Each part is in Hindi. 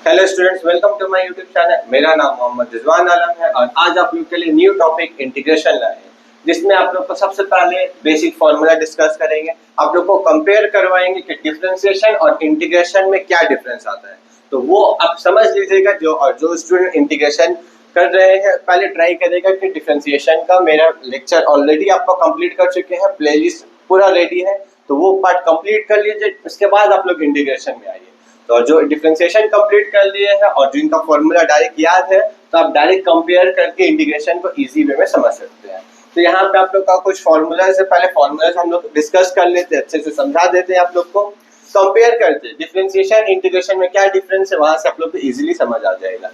Hello students, welcome to my YouTube channel. मेरा नाम मोहम्मद रिजवान आलम है और आज आप लोग के लिए न्यू टॉपिक इंटीग्रेशन लाए हैं, जिसमें आप लोग को सबसे पहले बेसिक फार्मूला डिस्कस करेंगे। आप लोग को कंपेयर करवाएंगे कि डिफरेंशिएशन और इंटीग्रेशन में क्या डिफरेंस आता है, तो वो आप समझ लीजिएगा। जो स्टूडेंट इंटीग्रेशन कर रहे हैं पहले ट्राई करेगा कि डिफरेंशिएशन का मेरा लेक्चर ऑलरेडी आपको कंप्लीट कर चुके हैं, प्लेलिस्ट पूरा रेडी है, तो वो पार्ट कंप्लीट कर लीजिए। उसके बाद आप लोग इंटीग्रेशन में आइए। तो जो डिफरेंशिएशन कंप्लीट कर लिए हैं और जिनका फॉर्मूला डायरेक्ट याद है, तो आप डायरेक्ट कंपेयर करके इंटीग्रेशन को इजी वे में समझ सकते हैं। तो यहाँ पे आप लोग का कुछ फॉर्मूला से पहले फॉर्मूला हम लोग डिस्कस कर लेते हैं, अच्छे से समझा देते हैं आप लोग को। कंपेयर करते हैं डिफरेंशिएशन इंटीग्रेशन में क्या डिफरेंस है, वहां से आप लोग को इजीली समझ आ जाएगा।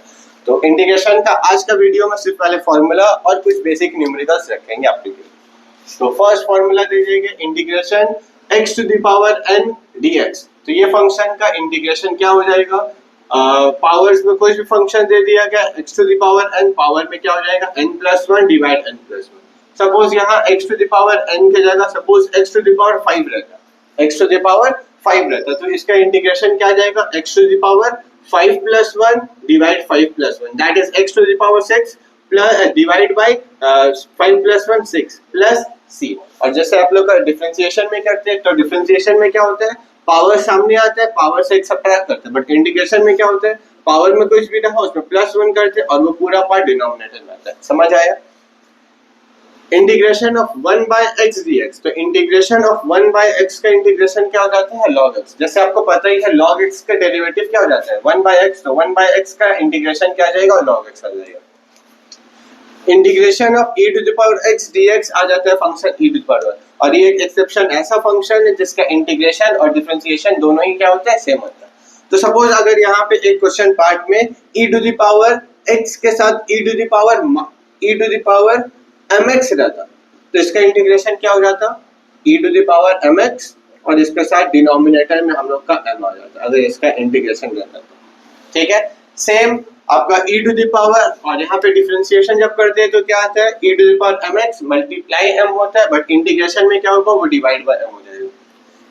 तो इंटीग्रेशन का आज का वीडियो में सिर्फ पहले फॉर्मूला और कुछ बेसिक न्यूमेरिकल्स रखेंगे आपके लिए। तो फर्स्ट फॉर्मूला दीजिएगा integration x to the power n dx। तो ये फंक्शन का इंटीग्रेशन क्या हो जाएगा, पावर्स में कोई भी फंक्शन दे दिया गया x to the power n, power में क्या हो जाएगा n+1 डिवाइड n+1। सपोज यहाँ x to the power n के जगह suppose x to the power 5 रहता, x टू द पावर 5 रहता, तो इसका इंटीग्रेशन क्या जाएगा x to the power 5+1 divide 5+1, that is x to the power 6 plus divide by 5+1 6 plus c। और जैसे आप लोग का डिफरेंशिएशन में करते हैं, तो डिफरेंशिएशन में क्या होता है, पावर सामने आता है, पावर से एक सब्ट्रैक्ट करते हैं। बट इंटीग्रेशन में क्या होता है, पावर में कुछ भी ना हो उसमें +1 करते हैं और वो पूरा पार्ट डिनोमिनेटर में आता है। समझ आया। Integration of 1/x dx। तो इंटीग्रेशन ऑफ 1/x का इंटीग्रेशन क्या हो जाता है, log x। जैसे आपको पता ही है log x का डेरिवेटिव क्या हो जाता है 1/x, तो 1/x का इंटीग्रेशन क्या आ जाएगा, log x आ जाएगा। Integration of e to the power x dx आ जाता है function e to the power, और ये एक एक्सेप्शन ऐसा फंक्शन है जिसका इंटीग्रेशन और डिफरेंशिएशन दोनों ही क्या होता है, सेम होता है। तो सपोज अगर यहाँ पे एक क्वेश्चन पार्ट में e to the power x के साथ e to the power mx रहता, तो इसका इंटीग्रेशन क्या हो जाता, e to the power mx और इसके साथ डिनोमिनेटर में हम लोग का m आ जाता अगर इसका इंटीग्रेशन रहता तो। ठीक है, सेम आपका e टू द पावर, और यहाँ पे डिफरेंशिएशन जब करते हैं तो क्या आता है e to the power mx multiply m होता है, बट इंटीग्रेशन में क्या होगा, वो डिवाइड बाय m हो जाएगा।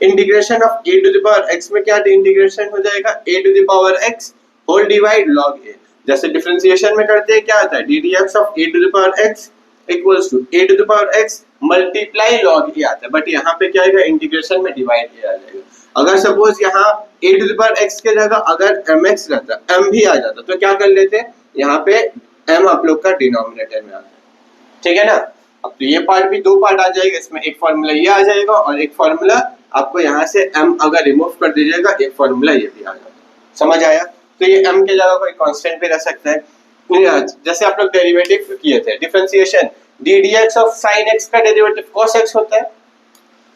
Integration of e to the power x में क्या इंटीग्रेशन हो जाएगा, a to the power x whole divide log a। जैसे डिफरेंशिएशन में करते हैं क्या आता है ddx of a to the power x equals to a to the power x multiply log a आता है, बट यहाँ पे क्या आएगा, इंटीग्रेशन में डिवाइड a आ जाएगा। अगर सपोज यहाँ a to the power x के जगह अगर mx रहता, m भी आ जाता, तो क्या कर लेते हैं, यहाँ पे m आप लोग का डिनोमिनेटर में आता है। ठीक है ना। अब तो ये पार्ट भी दो पार्ट आ जाएगा, इसमें एक फॉर्मूला ये आ जाएगा और एक फॉर्मूला आपको यहाँ से m अगर रिमूव कर दीजिएगा, एक फॉर्मूला ये भी आ जाएगा। समझ आया। तो ये m के जगह कोई कांस्टेंट भी रह सकता है। जैसे आप लोग डेरिवेटिव किए थे differentiation, ddx of sin x का डेरिवेटिव cos x होता है,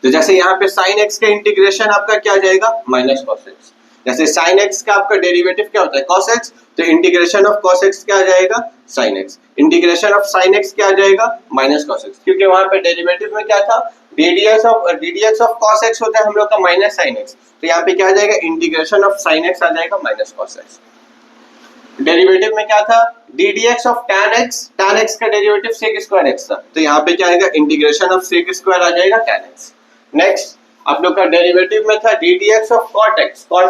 तो जैसे यहाँ पे sin x का इंटीग्रेशन आपका क्या आ जाएगा, माइनस cos x। जैसे sin x का आपका डेरिवेटिव क्या होता है, cos x, तो इंटीग्रेशन ऑफ cos x क्या आ जाएगा, sin x। Integration of sin x क्या आ जाएगा, माइनस cos x, क्योंकि वहां पे डेरिवेटिव में क्या था, ddx ऑफ cos x होता है हम लोग का माइनस sin x, तो यहाँ पे क्या आ जाएगा, इंटीग्रेशन ऑफ sin x आ जाएगा माइनस cos x। डेरिवेटिव में क्या था, ddx ऑफ tan x का डेरिवेटिव sec स्क्वायर x था, तो यहाँ पे क्या आएगा, इंटीग्रेशन ऑफ sec स्क्वायर आ जाएगा tan x। नेक्स्ट आप लोग का डेरिवेटिव में था ddx ऑफ cot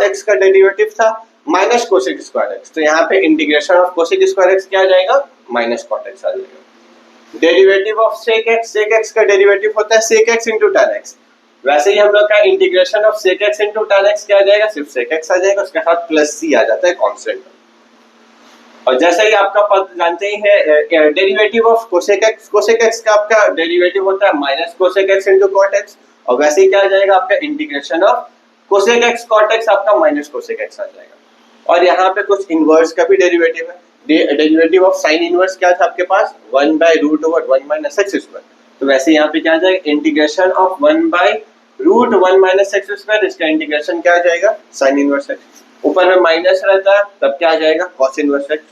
x का डेरिवेटिव था माइनस cosec स्क्वायर x, तो यहाँ पे integration of cosec square x क्या आ जाएगा, माइनस cot x आ जाएगा। डेरिवेटिव ऑफ sec x का डेरिवेटिव होता है sec x into tan x, वैसे ही हम लोग का integration of sec x into tan x क्या आ जाएगा, सिर्फ sec x आ जाएगा, उसके साथ प्लस c आ जाता है कांस्टेंट। और जैसे ही आपका पद जानते ही है डेरिवेटिव ऑफ cosec x का आपका डेरिवेटिव होता है minus cosec x into cot x, और वैसे ही क्या आ जाएगा आपका integration of cosec x cot x आपका माइनस cosec x आ जाएगा। और यहाँ पे कुछ इनवर्स का भी डेरिवेटिव है, डेरिवेटिव ऑफ साइन इनवर्स क्या था आपके पास, 1/√1 minus x स्क्वायर, तो वैसे यहाँ पे क्या आ जाएगा, integration of 1/√1 minus x square, इसका इंटीग्रेशन क्या आ जाएगा, साइन इनवर्स x। ऊपर में माइनस रहता है तब क्या आ जाएगा, cos inverse x।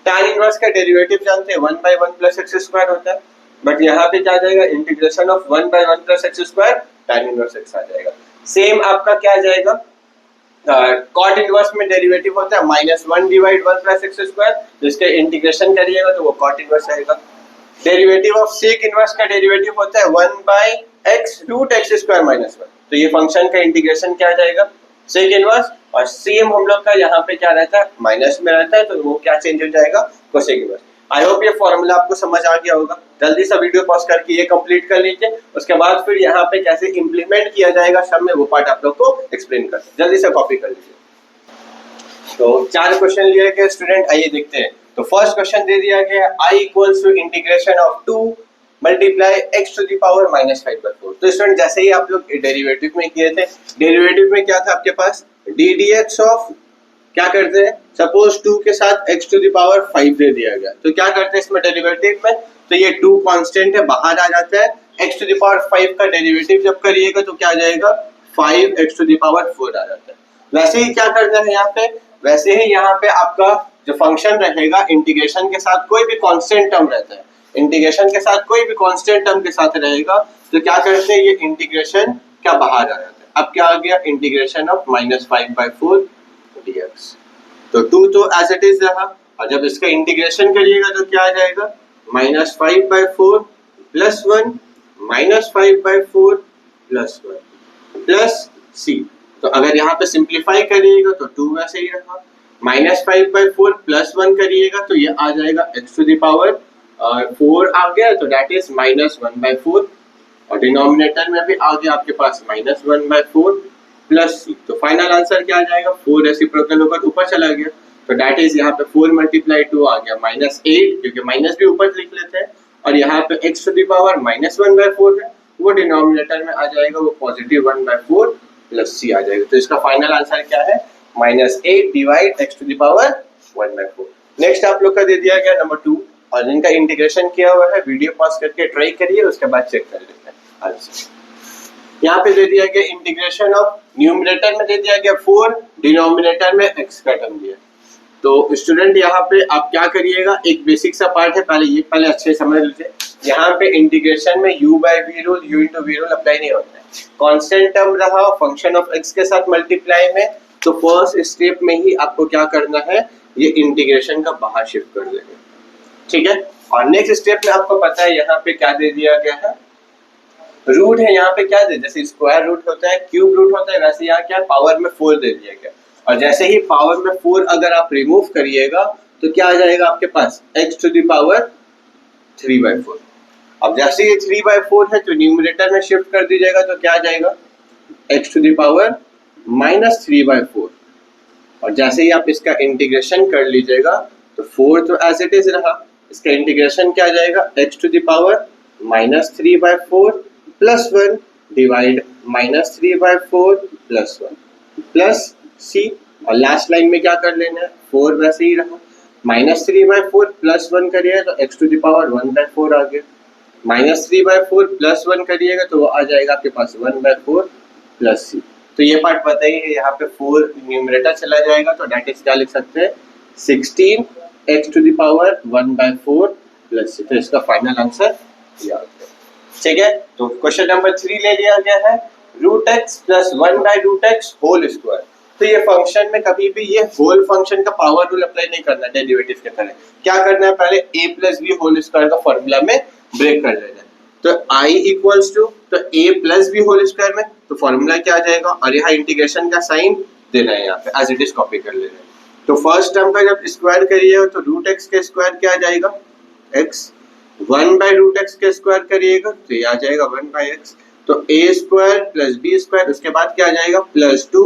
tan inverse का डेरिवेटिव जानते हैं 1/1 plus x स्क्वायर होता है, बट यहाँ पे क्या आ जाएगा, integration of 1/1 plus x square tan inverse x आ जाएगा। सेम आपका क्या आ जाएगा, cot इनवर्स में डेरिवेटिव होता है -1 डिवाइड 1 plus x स्क्वायर, तो इसका इंटीग्रेशन करिएगा तो वो cot इनवर्स आएगा। डेरिवेटिव ऑफ sec इनवर्स का डेरिवेटिव होता है 1/x रूट x स्क्वायर -1, तो ये फंक्शन का इंटीग्रेशन क्या आ जाएगा, sec इनवर्स और सेम हम लोग का यहाँ पे क्या रहता है, माइनस में रहता है, तो वो क्या चेंज हो जाएगा, कोसेक इनवर्स। आई होप ये फॉर्मूला आपको समझ आ गया होगा। जल्दी से वीडियो पॉज करके ये कंप्लीट कर लीजिए, उसके बाद फिर यहाँ पे कैसे इंप्लीमेंट किया जाएगा सब में वो पार्ट आप लोग को एक्सप्लेन करते हैं। जल्दी से कॉपी कर लीजिए। तो 4 क्वेश्चन लिए गए स्टूडेंट, आइए देखते हैं। तो फर्स्ट क्वेश्चन दे दिया गया I equals to integration of 2 multiply x to the power -5/4। तो स्टूडेंट जैसे ही आप लोग डेरिवेटिव में किए थे, डेरिवेटिव में क्या था आपके पास, d dx ऑफ, क्या करते हैं, सपोज 2 के साथ x टू द पावर 5 दे दिया गया, तो क्या करते हैं इसमें डेरिवेटिव में, तो ये 2 कांस्टेंट है, बाहर आ जाता है, x टू द पावर 5 का डेरिवेटिव जब करिएगा तो क्या आ जाएगा, 5x टू द पावर 4 आ जाता है। वैसे ही क्या करना है यहाँ पे, वैसे ही यहाँ पे आपका जो फंक्शन रहेगा, इंटीग्रेशन के साथ कोई भी कांस्टेंट टर्म रहता है, इंटीग्रेशन के साथ कोई भी कांस्टेंट टर्म के साथ रहेगा, तो क्या करते हैं, ये इंटीग्रेशन क्या बाहर आ जाता है। अब क्या आ गया, इंटीग्रेशन ऑफ -5/4 dx। तो 2 तो एज इट इज रहा, और जब इसका इंटीग्रेशन करिएगा तो क्या आ जाएगा, -5/4 प्लस 1 -5/4 प्लस 1 प्लस c। तो अगर यहाँ पे सिंप्लीफाई करिएगा तो 2 वैसे ही रहा, -5/4 प्लस 1 करिएगा तो ये आ जाएगा x टू द पावर 4 आ गया, तो दैट इज -1/4, और डिनोमिनेटर में भी आ गया आपके पास -1/4 प्लस c। तो फाइनल आंसर क्या आ जाएगा, 4 रेसिप्रोकल होकर ऊपर चला गया, तो दैट इज यहाँ पे 4 × 2 आ गया -8, क्योंकि माइनस भी ऊपर लिख लेते हैं, और यहाँ पे x टू द पावर -1/4 है, वो डिनोमिनेटर में आ जाएगा, वो पॉजिटिव 1/4 प्लस c आ जाएगा। तो इसका फाइनल आंसर क्या है, -8 divide x to the power 1/4। Next आप लोग का दे दिया गया नंबर 2, और जिनका इंटीग्रेशन किया हुआ है वीडियो पॉज करके ट्राई करिए, उसके बाद चेक कर लेते हैं। अच्छा, यहाँ पे दे दिया गया इंटीग्रेशन ऑफ, न्यूमरेटर में दे दिया गया 4, डिनोमिनेटर में x का टर्म दिया। तो स्टूडेंट यहाँ पे आप क्या करिएगा, एक बेसिक सा पार्ट है, पहले अच्छे समझ लीजिए। यहाँ पे इंटीग्रेशन में u/v rule, u × v rule apply नहीं होता है। कांस्टेंट टर्म रहा फंक्शन ऑफ x के साथ मल्टीप्लाई में, तो फर्स्ट स्टेप में ही आपको क्या करना है, ये इंटीग्रेशन का बाहर शिफ्ट कर देना, ठीक है। और नेक्स्ट स्टेप में आपको पता है यहाँ पे क्या दे दिया गया है, रूट है, यहाँ पे क्या दे, जैसे स्क्वायर रूट होता है, क्यूब रूट होता है, वैसे यहाँ क्या पावर में 4 दे दिया गया, और जैसे ही पावर में 4 अगर आप रिमूव करिएगा तो क्या आ जाएगा आपके पास, x टू द पावर 3/4। अब जैसे ये 3/4 है तो न्यूमरेटर में शिफ्ट कर दीजिएगा तो क्या आ जाएगा, x टू द पावर -3/4, और जैसे ही आप इसका इंटीग्रेशन कर लीजिएगा तो 4 तो एज इट इज रहा, इसका इंटीग्रेशन क्या आ जाएगा, x to the power -3/4 plus 1 divide -3/4 plus 1 plus c, और लास्ट लाइन में क्या कर लेना है, 4 वैसे ही रहा, -3/4 प्लस 1 करिएगा तो x टू द पावर 1/4 आ गया, -3/4 प्लस 1 करिएगा तो वो आ जाएगा आपके पास 1/4 प्लस c। तो ये पार्ट बताइए, यहाँ पे 4 न्यूमरेटर चला जाएगा, तो दैट इज क्या लिख सकते हैं, 16 x to the power 1/4 plus c। तो इसका फाइनल आंसर ये आ गया, ठीक है। तो क्वेश्चन नंबर 3 ले लिया गया है, √x + 1/√x होल स्क्वायर। तो ये फंक्शन में कभी भी ये होल फंक्शन का पावर रूल अप्लाई नहीं करना डेरिवेटिव के तरह, क्या करना है, पहले a + b होल स्क्वायर का फॉर्मूला में ब्रेक कर लेना है। तो I इक्वल्स टू, तो a + b होल स्क्वायर में, तो फॉर्मूला क्या आ जाएगा, और यहाँ इंटीग्रेशन का साइन देना है, यहाँ पे एज इट इज कॉपी कर लेना है। तो फर्स्ट टर्म का जब स्क्वायर करिएगा तो √x के स्क्वायर क्या आ जाएगा, x, 1/√x के स्क्वायर करिएगा तो ये आ जाएगा 1/x, तो a² + b², उसके बाद क्या आ जाएगा, +2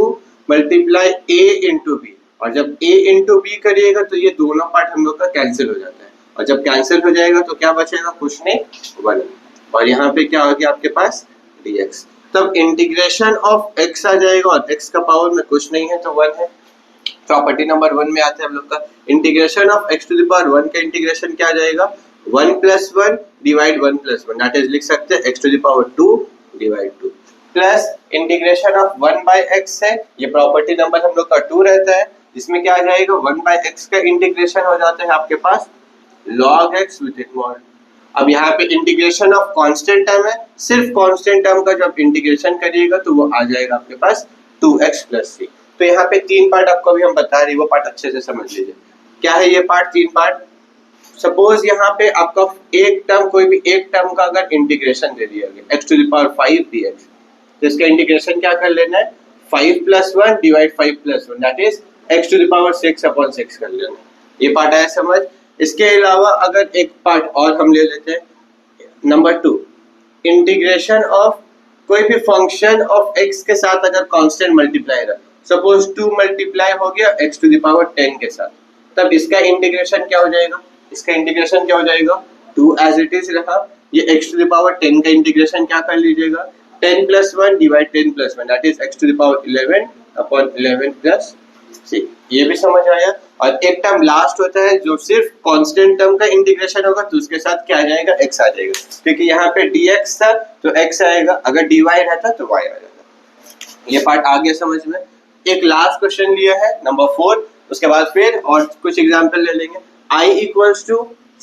मल्टीप्लाई a × b, और जब a × b करिएगा तो ये दोनों पार्ट हम लोग का कैंसिल हो जाता है, और जब कैंसिल हो जाएगा तो क्या बचेगा, कुछ नहीं, 1, और यहाँ पे क्या आ गया आपके पास dx। तब इंटीग्रेशन ऑफ x आ जाएगा, और x का पावर में कुछ नहीं है तो 1 है। प्रॉपर्टी नंबर 1 में आते हैं हम लोग का integration of x to the power 1 का इंटीग्रेशन क्या आ जाएगा, 1 + 1 डिवाइड 1 + 1, दैट इज लिख सकते हैं x to the power 2 divide 2, plus integration of 1/x है, ये प्रॉपर्टी नंबर हम लोग का 2 रहता है, जिसमें क्या आ जाएगा, 1/x का इंटीग्रेशन हो जाता है आपके पास log x विद इनवर्ड। अब यहाँ पे इंटीग्रेशन ऑफ कांस्टेंट टर्म है, सिर्फ कांस्टेंट टर्म का जब इंटीग्रेशन करिएगा तो वो आ जाएगा आपके पास 2x + c। तो यहाँ पे 3 पार्ट आपको अभी हम बता रहे हैं, वो पार्ट अच्छे से समझ लीजिए। क्या है ये पार्ट, 3 पार्ट। सपोज यहाँ पे आपका एक टर्म, कोई भी एक टर्म का अगर इंटीग्रेशन दे दिया गया x to the power 5 dx, तो इसका इंटीग्रेशन क्या कर लेना है, 5 + 1 डिवाइड 5 + 1 दैट इज x⁶/6 कर लेना। ये पार्ट आया समझ। इसके अलावा अगर एक पार्ट और हम ले लेते हैं, नंबर 2, इंटीग्रेशन ऑफ कोई भी फंक्शन ऑफ x के साथ अगर कांस्टेंट मल्टीप्लाई रहा, सपोज 2 मल्टीप्लाई हो गया x⁻10 के साथ, तब इसका इंटीग्रेशन क्या हो जाएगा? इसका इंटीग्रेशन क्या हो जाएगा? 2 एज इट इज रहा, ये x⁻10 का इंटीग्रेशन क्या कर लीजिएगा? 10 + 1 divide 10 + 1 that is x⁻11/11 + c। ये भी समझ आया। और एक टर्म लास्ट होता है जो सिर्फ कांस्टेंट टर्म का इंटीग्रेशन होगा, तो उसके साथ क्या आ जाएगा? x आ जाएगा, क्योंकि यहाँ पे dx था तो x आएगा, अगर dy रहता तो y आ जाता। ये पार्ट आ गया समझ में। एक लास्ट क्वेश्चन लिया है नंबर 4, उसके बाद फिर और कुछ एग्जांपल ले लेंगे। I =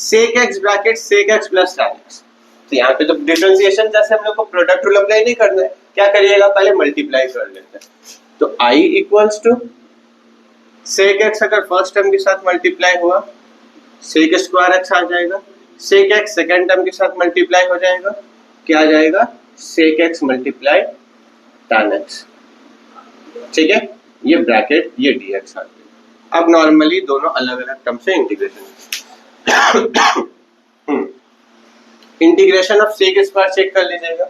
sec x bracket sec x + tan x। तो यहाँ पे तो डिफरेंशिएशन जैसे हम लोग को प्रोडक्ट रूल अप्लाई नहीं करना है, क्या करिएगा? पहले मल्टीप्लाई कर लेते हैं। तो I = sec x अगर फर्स्ट टर्म के साथ मल्टीप्लाई हुआ sec² x आ जाएगा, sec x सेकंड टर्म के साथ मल्टीप्लाई हो जाएगा, क्या आ जाएगा? sec x × tan x। ठीक है, ये ब्रैकेट ये dx आ गया। अब नॉर्मली दोनों अलग अलग टर्म से integration integration of sec² check कर लीजिएगा।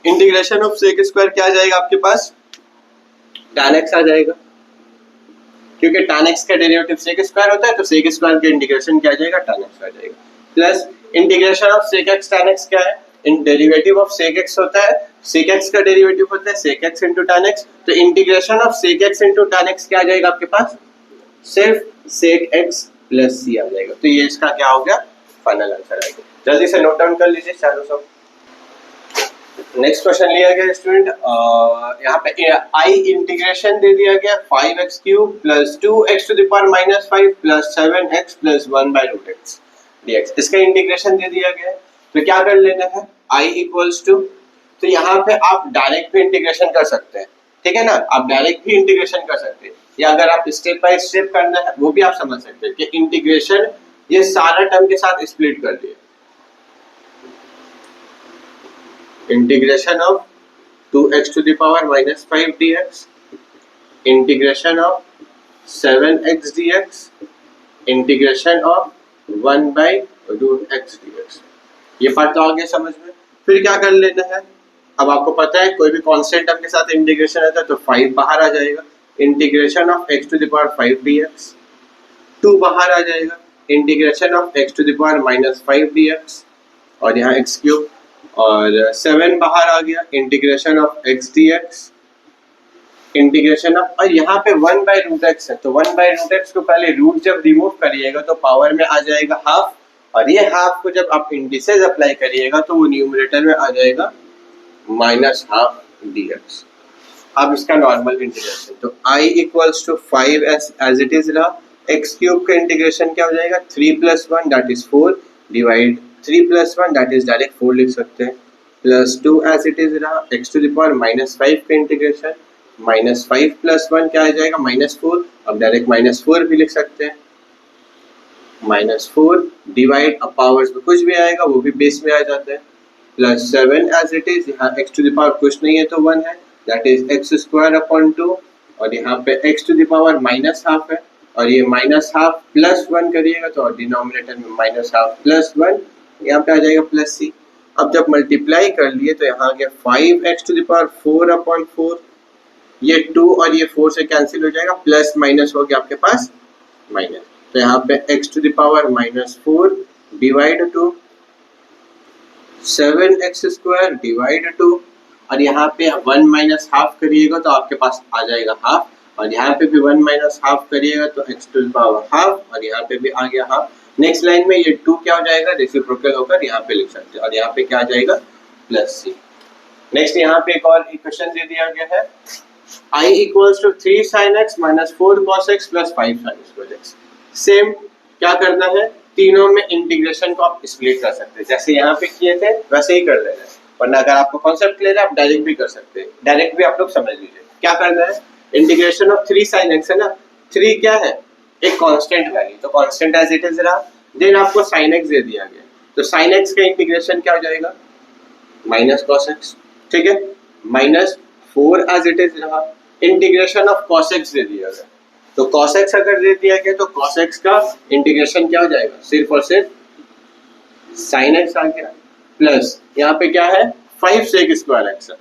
इंटीग्रेशन ऑफ sec² क्या आ जाएगा आपके पास? tan x आ जाएगा, क्योंकि tan x का डेरिवेटिव sec² होता है, तो sec² के इंटीग्रेशन क्या आ जाएगा? tan x आ जाएगा। Plus integration of sec x tan x क्या है? इन डेरिवेटिव ऑफ sec x होता है, sec x का डेरिवेटिव होता है sec x × tan x, तो integration of sec x × tan x क्या आ जाएगा आपके पास? सिर्फ sec x + c आ जाएगा। तो ये इसका क्या हो गया? फाइनल आंसर आएगा। जल्दी से नोट डाउन कर लीजिए चारों सब। नेक्स्ट क्वेश्चन लिया गया स्टूडेंट, यहाँ पे I इंटीग्रेशन दे दिया गया 5x³ + 2x⁻−5 + 7x + 1/√x dx। इसका इंटीग्रेशन दे दिया गया है, तो क्या कर लेना है? I = तो यहाँ पे आप डायरेक्ट भी इंटीग्रेशन कर सकते हैं, ठीक है ना? आप डायरेक्ट भी इंटीग्रेशन कर सकते हैं, या अगर आप स्टेप बाय स्टेप करना है वो भी आप समझ सकते हैं कि इंटीग्रेशन ये सारा टर्म के साथ स्प्लिट कर दिया। Integration of 2x⁻−5 dx, integration of 7x dx, integration of 1/√x dx। ये पार्ट तो आ गया समझ में। फिर क्या कर लेना है? अब आपको पता है कोई भी कांस्टेंट टर्म के साथ इंटीग्रेशन आता है तो 5 बाहर आ जाएगा, इंटीग्रेशन ऑफ x⁵ dx, 2 बाहर आ जाएगा, इंटीग्रेशन ऑफ x⁻−5 dx, और यहाँ x³ और 7 बाहर आ गया, integration of x dx, integration of, और यहाँ पे 1/√x है, तो 1/√x को पहले रूट जब रिमूव करिएगा तो पावर में आ जाएगा हाफ, और ये हाफ को जब आप इंडिसेस अप्लाई करिएगा तो वो न्यूमरेटर में आ जाएगा -½ dx। अब इसका नॉर्मल इंटीग्रेशन, तो I = 5 एज इट इज रहा, x³ का इंटीग्रेशन क्या हो जाएगा? 3 + 1 that is 4 divide 3 + 1 that is direct 4 लिख सकते हैं, प्लस 2 एज इट इज रहा, x⁻−5 का इंटीग्रेशन, -5 + 1 क्या आ जाएगा? -4, अब डायरेक्ट -4 भी लिख सकते हैं, -4 डिवाइड, अब पावर्स में कुछ भी आएगा वो भी बेस में आ जाता है, प्लस 7 एज इट इज, यहाँ x⁻ कुछ नहीं है तो 1 है, दैट इज x²/2, और यहाँ पे x⁻−½ है, और ये -½ + 1 करिएगा तो डिनोमिनेटर में -½ + 1 यहाँ पे आ जाएगा +c। अब जब मल्टीप्लाई कर लिए तो यहाँ आ गया 5x⁴/4, ये 2 और ये 4 से कैंसिल हो जाएगा, प्लस माइनस हो गया आपके पास माइनस, तो यहाँ पे x⁻⁻4 डिवाइड 2, 7x² डिवाइड 2, और यहाँ पे 1 - ½ करिएगा तो आपके पास आ जाएगा हाफ, और यहाँ पे भी 1 - ½ करिएगा तो x⁻½ और यहाँ पे भी आ गया हाफ। नेक्स्ट लाइन में ये 2 क्या हो जाएगा? रेसिप्रोकल होकर यहाँ पे लिख सकते हैं, और यहाँ पे क्या आ जाएगा? +c। नेक्स्ट यहाँ पे एक और इक्वेशन दे दिया गया है, I = 3 sin x - 4 cos x + 5 sin x। Same क्या करना है? तीनों में इंटीग्रेशन को आप स्प्लिट कर सकते हैं, जैसे यहाँ पे किए थे वैसे ही कर लेना है, वरना अगर आपको कॉन्सेप्ट क्लियर है आप डायरेक्ट भी कर सकते हैं, डायरेक्ट भी आप लोग समझ लीजिए। क्या करना है? इंटीग्रेशन ऑफ 3 sin x है ना, 3 क्या है? एक कांस्टेंट वैल्यू, तो कांस्टेंट एज इट इज रहा, देन आपको sin x दे दिया गया, तो sin x का इंटीग्रेशन क्या हो जाएगा? -cos x, ठीक है, -4 एज इट इज रहा, इंटीग्रेशन ऑफ cos x दे दिया गया, तो cos x अगर दे दिया गया तो cos x का इंटीग्रेशन क्या हो जाएगा, सिर्फ और सिर्फ sin x आ गया, प्लस यहाँ पे क्या है 5 sec स्क्वायर x है,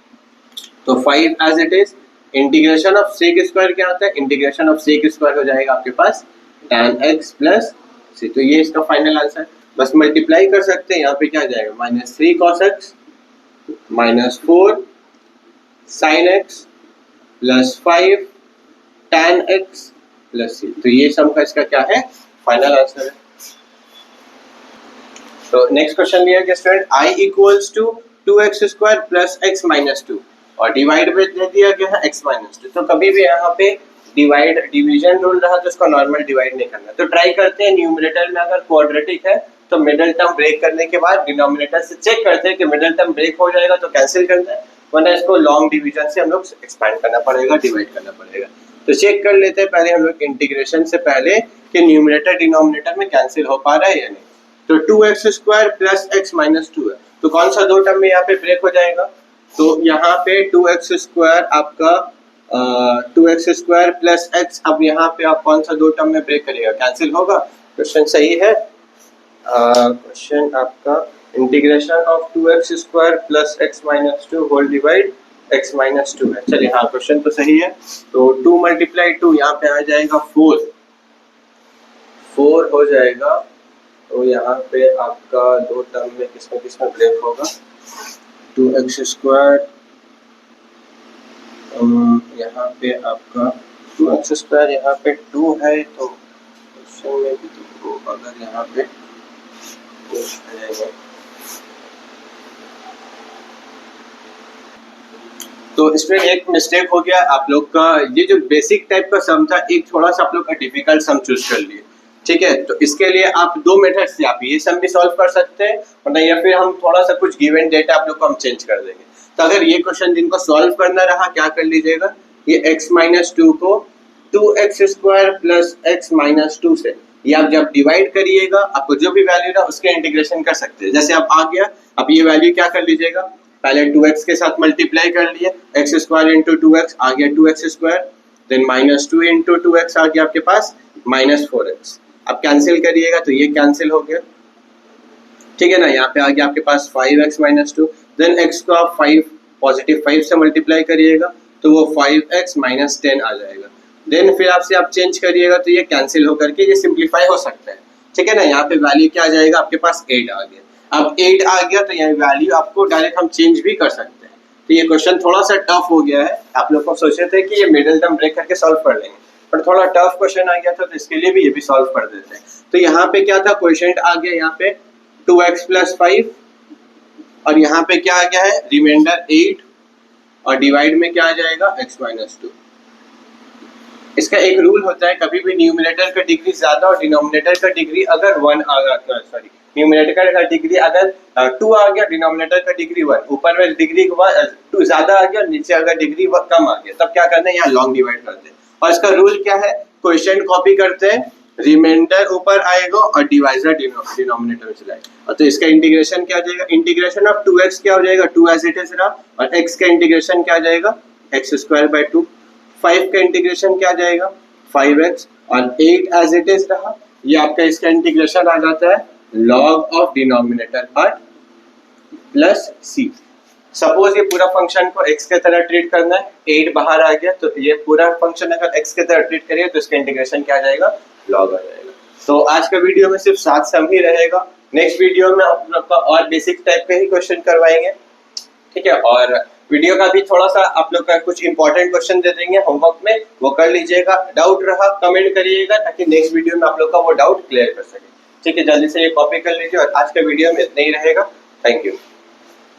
तो 5 as it is, integration of sec square क्या आता है, इंटीग्रेशन ऑफ sec स्क्वायर हो जाएगा आपके पास tan x प्लस c, तो ये इसका फाइनल आंसर, बस मल्टीप्लाई कर सकते हैं, यहाँ पे क्या आ जाएगा -3 cos x -4 sin x plus 5 tan x plus c, तो ये सम का इसका क्या है, फाइनल आंसर है। तो नेक्स्ट क्वेश्चन लिया गया student, i equals to 2x square plus x minus 2 और डिवाइड में दे दिया गया है x माइनस 2, तो कभी भी यहाँ पे डिवाइड डिवीजन रूल रहा तो उसको नॉर्मल डिवाइड नहीं करना, तो ट्राई करते हैं न्यूमरेटर में अगर क्वाड्रेटिक है तो मिडिल टर्म ब्रेक करने के बाद डिनोमिनेटर से चेक करते हैं कि मिडिल टर्म ब्रेक हो जाएगा तो कैंसिल करना है, वरना इसको लॉन्ग डिवीजन से हम लोग एक्सपैंड करना पड़ेगा, डिवाइड करना पड़ेगा। तो चेक कर लेते हैं पहले हम लोग इंटीग्रेशन से पहले कि न्यूमरेटर डिनोमिनेटर में कैंसिल हो पा रहा है या नहीं, तो 2x square plus x minus 2 है, तो कौन सा दो टर्म में यहाँ पे ब्रेक हो जाएगा, तो यहाँ पे 2x स्क्वायर आपका 2x स्क्वायर प्लस x, अब यहाँ पे आप कौन सा दो टर्म में ब्रेक करिएगा, कैंसिल होगा, क्वेश्चन सही है। क्वेश्चन आपका integration of 2x square plus x minus 2 whole divide x minus 2 है, चलिए हाँ क्वेश्चन तो सही है, तो 2 मल्टीप्लाई 2 यहाँ पे आ जाएगा 4 हो जाएगा, तो यहाँ पे आपका दो टर्म में किसमें ब्रेक होगा, 2x स्क्वायर, यहाँ पे आपका 2x स्क्वायर यहाँ पे 2 है, तो क्वेश्चन में भी तो अगर यहाँ पे तो इसमें एक मिस्टेक हो गया आप लोग का, ये जो बेसिक टाइप का सम था एक थोड़ा सा आप लोग का डिफिकल्ट सम चूज कर लिए, ठीक है, तो इसके लिए आप दो मेथड से आप ये सम भी सॉल्व कर सकते हैं और या फिर हम थोड़ा सा कुछ गिवन डेटा आप लोग को हम चेंज कर देंगे। तो अगर ये क्वेश्चन जिनको सॉल्व करना रहा क्या कर लीजिएगा, ये x माइनस 2 को 2x square plus x minus 2 से ये आप जब डिवाइड करिएगा आपको जो भी वैल्यू रहा उसके इंटीग्रेशन कर सकते हैं, जैसे आप आ गया अब ये वैल्यू क्या कर लीजिएगा, पहले 2x के साथ मल्टीप्लाई कर लिए, x स्क्वायर इंटू 2x आ गया 2x square, then minus 2 into 2x आ गया आपके पास माइनस 4x, अब कैंसिल करिएगा तो ये कैंसिल हो गया, ठीक है ना, यहाँ पे आ गया आपके पास 5x माइनस 2, देन x को आप 5 पॉजिटिव 5 से मल्टीप्लाई करिएगा तो वो 5x माइनस 10 आ जाएगा, देन फिर आपसे आप चेंज करिएगा तो ये कैंसिल होकर के ये सिंप्लीफाई हो सकता है, ठीक है ना, यहाँ पे वैल्यू क्या आ जाएगा आपके पास 8 आ गया, अब 8 आ गया तो यहाँ वैल्यू आपको डायरेक्ट हम चेंज भी कर सकते हैं, तो ये क्वेश्चन थोड़ा सा टफ हो गया है, आप लोग को सोचे थे कि ये मिडिल टर्म ब्रेक करके सॉल्व कर लेंगे पर थोड़ा टफ क्वेश्चन आ गया था तो इसके लिए भी ये भी सॉल्व कर देते हैं। तो यहाँ पे क्या था, क्वेश्चन आ गया यहाँ पे 2x प्लस 5 और यहाँ पे क्या आ गया है रिमाइंडर 8 और डिवाइड में क्या आ जाएगा x माइनस 2। इसका एक रूल होता है कभी भी न्यूमरेटर का डिग्री ज्यादा और डिनोमिनेटर का डिग्री अगर 1 आ गया, सॉरी न्यूमरेटर का डिग्री अगर 2 आ गया, डिनोमिनेटर का डिग्री 1, ऊपर में डिग्री 2 ज्यादा आ गया, नीचे अगर डिग्री कम आ गया तब क्या करना है यहाँ लॉन्ग डिवाइड करते हैं, और इसका रूल क्या है, क्वेश्चन कॉपी करते हैं, रिमाइंडर ऊपर आएगा और डिवाइजर डिनोमिनेटर में चलाएगा, तो इसका इंटीग्रेशन क्या हो जाएगा, इंटीग्रेशन ऑफ 2x क्या हो जाएगा 2 एज इट इज रहा, और x का इंटीग्रेशन क्या आ जाएगा x स्क्वायर बाय 2, 5 का इंटीग्रेशन क्या आ जाएगा 5x और 8 एज इट इज रहा, ये आपका इसका इंटीग्रेशन आ जाता है log of denominator part plus c। Suppose ये पूरा फंक्शन को x के तरह ट्रीट करना है, 8 बाहर आ गया तो ये पूरा फंक्शन अगर x के तरह ट्रीट करिए तो इसका इंटीग्रेशन क्या आ जाएगा log आ जाएगा। तो आज का वीडियो में सिर्फ 7 सम ही रहेगा, नेक्स्ट वीडियो में आप लोग का और बेसिक टाइप के ही क्वेश्चन करवाएंगे, ठीक है, और वीडियो का भी थोड़ा सा आप लोग का कुछ इंपॉर्टेंट क्वेश्चन दे देंगे होमवर्क में, वो कर लीजिएगा, डाउट रहा कमेंट करिएगा ताकि नेक्स्ट वीडियो में आप लोग का वो डाउट क्लियर कर सके, ठीक है, जल्दी से ये कॉपी कर लीजिए और आज का वीडियो में इतना ही रहेगा, थैंक यू।